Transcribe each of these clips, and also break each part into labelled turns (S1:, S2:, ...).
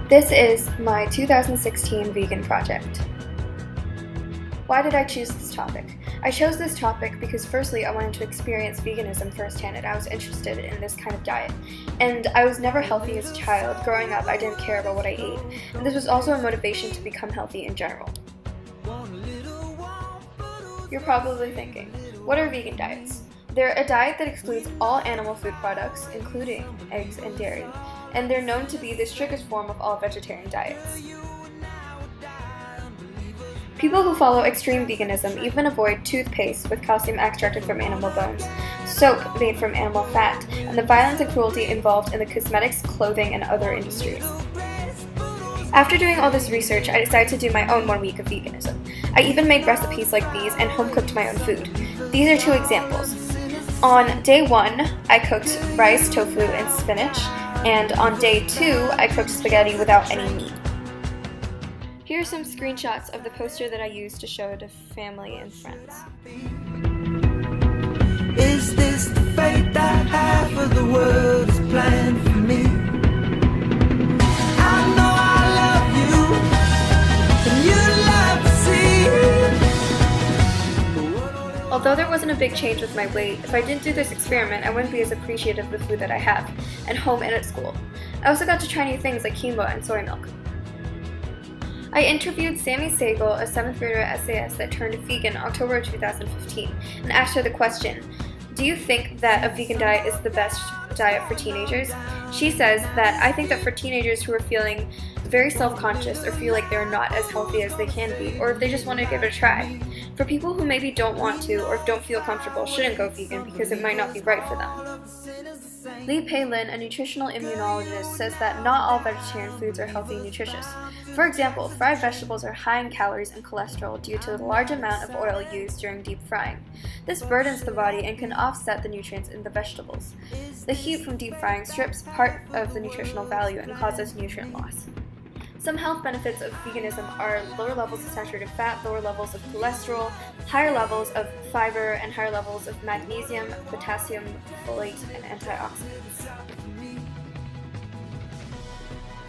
S1: This is my 2016 vegan project. Why did I choose this topic? I chose this topic because firstly I wanted to experience veganism firsthand and I was interested in this kind of diet. And I was never healthy as a child. Growing up I didn't care about what I ate. And this was also a motivation to become healthy in general. You're probably thinking, what are vegan diets? They're a diet that excludes all animal food products, including eggs and dairy, and they're known to be the strictest form of all vegetarian diets. People who follow extreme veganism even avoid toothpaste with calcium extracted from animal bones, soap made from animal fat, and the violence and cruelty involved in the cosmetics, clothing, and other industries. After doing all this research, I decided to do my own 1 week of veganism. I even made recipes like these and home-cooked my own food. These are 2 examples. On day 1, I cooked rice, tofu, and spinach, and on day 2, I cooked spaghetti without any meat. Here are some screenshots of the poster that I used to show to family and friends.
S2: Is this the fate that half of the world is planned for me? I know I love you, and you'd love to see.
S1: Although there wasn't a big change with my weight, if I didn't do this experiment, I wouldn't be as appreciative of the food that I have, at home and at school. I also got to try new things like quinoa and soy milk. I interviewed Sammy Sagal, a 7th grader at SAS that turned vegan in October of 2015, and asked her the question, do you think that a vegan diet is the best diet for teenagers? She says that I think that for teenagers who are feeling very self-conscious or feel like they're not as healthy as they can be, or if they just want to give it a try. For people who maybe don't want to or don't feel comfortable shouldn't go vegan because it might not be right for them. Li Pei Lin, a nutritional immunologist, says that not all vegetarian foods are healthy and nutritious. For example, fried vegetables are high in calories and cholesterol due to the large amount of oil used during deep frying. This burdens the body and can offset the nutrients in the vegetables. The heat from deep frying strips part of the nutritional value and causes nutrient loss. Some health benefits of veganism are lower levels of saturated fat, lower levels of cholesterol, higher levels of fiber, and higher levels of magnesium, potassium, folate, and antioxidants.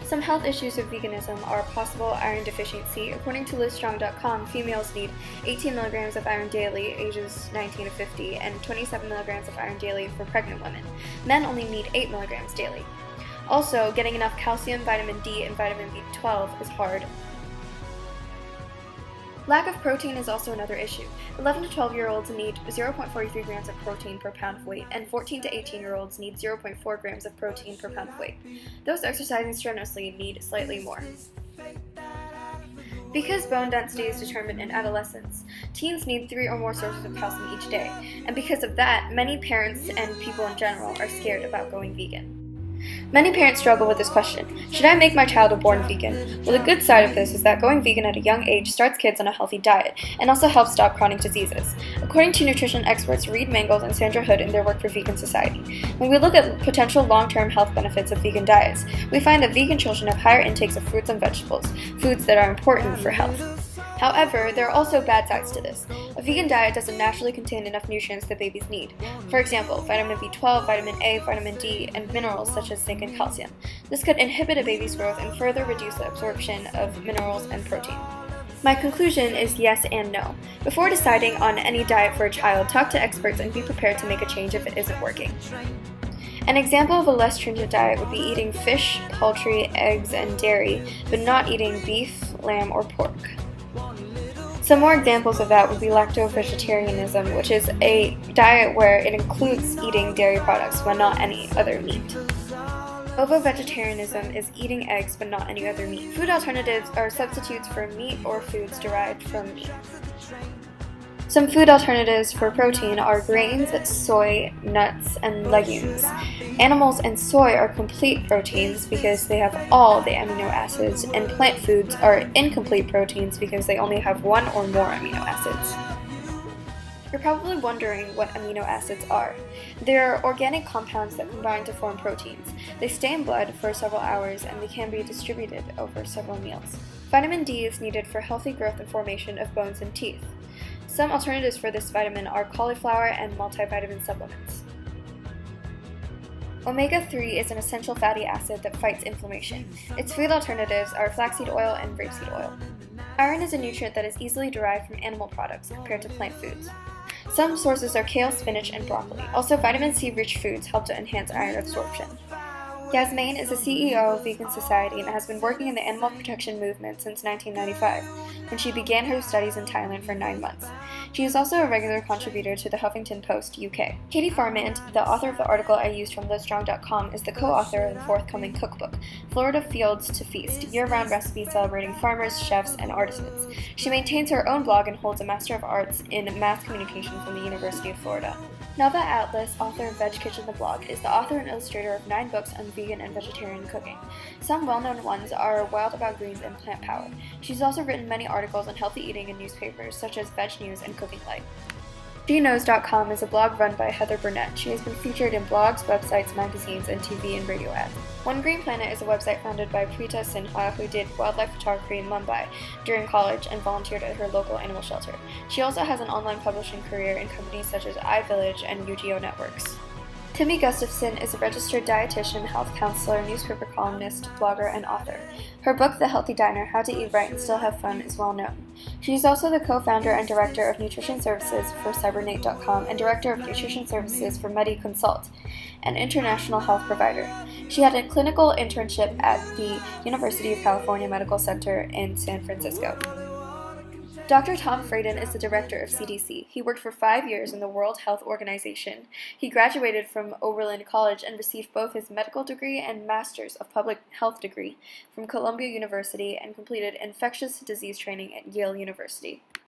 S1: Some health issues of veganism are possible iron deficiency. According to Livestrong.com, females need 18 milligrams of iron daily, ages 19 to 50, and 27 milligrams of iron daily for pregnant women. Men only need 8 milligrams daily. Also, getting enough calcium, vitamin D, and vitamin B12 is hard. Lack of protein is also another issue. 11 to 12-year-olds need 0.43 grams of protein per pound of weight, and 14 to 18-year-olds need 0.4 grams of protein per pound of weight. Those exercising strenuously need slightly more. Because bone density is determined in adolescence, teens need 3 or more sources of calcium each day, and because of that, many parents and people in general are scared about going vegan. Many parents struggle with this question, should I make my child a born vegan? Well, the good side of this is that going vegan at a young age starts kids on a healthy diet and also helps stop chronic diseases. According to nutrition experts Reed Mangels and Sandra Hood in their work for Vegan Society, when we look at potential long-term health benefits of vegan diets, we find that vegan children have higher intakes of fruits and vegetables, foods that are important for health. However, there are also bad sides to this. A vegan diet doesn't naturally contain enough nutrients that babies need. For example, vitamin B12, vitamin A, vitamin D, and minerals such as zinc and calcium. This could inhibit a baby's growth and further reduce the absorption of minerals and protein. My conclusion is yes and no. Before deciding on any diet for a child, talk to experts and be prepared to make a change if it isn't working. An example of a less stringent diet would be eating fish, poultry, eggs, and dairy, but not eating beef, lamb, or pork. Some more examples of that would be lacto-vegetarianism, which is a diet where it includes eating dairy products but not any other meat. Ovo-vegetarianism is eating eggs but not any other meat. Food alternatives are substitutes for meat or foods derived from meat. Some food alternatives for protein are grains, soy, nuts, and legumes. Animals and soy are complete proteins because they have all the amino acids, and plant foods are incomplete proteins because they only have 1 or more amino acids. You're probably wondering what amino acids are. They're organic compounds that combine to form proteins. They stay in blood for several hours and they can be distributed over several meals. Vitamin D is needed for healthy growth and formation of bones and teeth. Some alternatives for this vitamin are cauliflower and multivitamin supplements. Omega-3 is an essential fatty acid that fights inflammation. Its food alternatives are flaxseed oil and rapeseed oil. Iron is a nutrient that is easily derived from animal products compared to plant foods. Some sources are kale, spinach, and broccoli. Also, vitamin C-rich foods help to enhance iron absorption. Yasmaine is the CEO of Vegan Society and has been working in the animal protection movement since 1995, when she began her studies in Thailand for 9 months. She is also a regular contributor to the Huffington Post UK. Katie Farmand, the author of the article I used from Livestrong.com, is the co-author of the forthcoming cookbook, Florida Fields to Feast, year-round recipes celebrating farmers, chefs, and artisans. She maintains her own blog and holds a Master of Arts in Mass Communication from the University of Florida. Nava Atlas, author of Veg Kitchen the blog, is the author and illustrator of 9 books on vegan and vegetarian cooking. Some well-known ones are Wild About Greens and Plant Power. She's also written many articles on healthy eating in newspapers such as Veg News and Cooking Light. SheKnows.com is a blog run by Heather Burnett. She has been featured in blogs, websites, magazines, and TV and radio ads. One Green Planet is a website founded by Preeta Sinha, who did wildlife photography in Mumbai during college and volunteered at her local animal shelter. She also has an online publishing career in companies such as iVillage and UGO Networks. Timmy Gustafson is a registered dietitian, health counselor, newspaper columnist, blogger, and author. Her book, The Healthy Diner: How to Eat Right and Still Have Fun, is well known. She is also the co-founder and director of nutrition services for Cybernate.com and director of nutrition services for MediConsult, an international health provider. She had a clinical internship at the University of California Medical Center in San Francisco. Dr. Tom Frieden is the director of CDC. He worked for 5 years in the World Health Organization. He graduated from Oberlin College and received both his medical degree and Master's of Public Health degree from Columbia University and completed infectious disease training at Yale University.